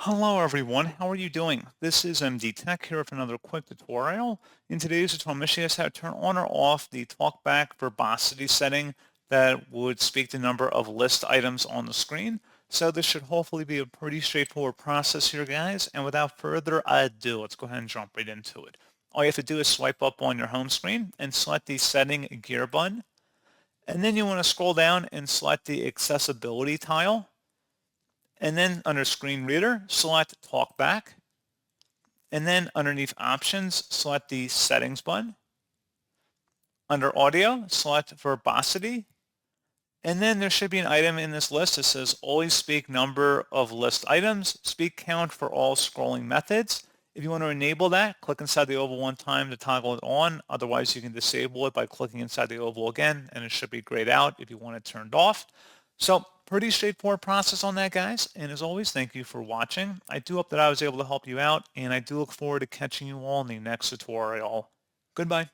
Hello everyone, how are you doing? This is MD Tech here with another quick tutorial. In today's tutorial, I'm going to show you how to turn on or off the Talkback Verbosity setting that would speak the number of list items on the screen. So this should hopefully be a pretty straightforward process here, guys. And without further ado, let's go ahead and jump right into it. All you have to do is swipe up on your home screen and select the Setting Gear button. And then you want to scroll down and select the Accessibility tile. And then under Screen Reader, select Talkback. And then underneath Options, select the Settings button. Under Audio, select Verbosity. And then there should be an item in this list that says Always Speak Number of List Items, Speak Count for all scrolling methods. If you want to enable that, click inside the oval one time to toggle it on. Otherwise, you can disable it by clicking inside the oval again, and it should be grayed out if you want it turned off. So pretty straightforward process on that, guys. And as always, thank you for watching. I do hope that I was able to help you out, and I do look forward to catching you all in the next tutorial. Goodbye.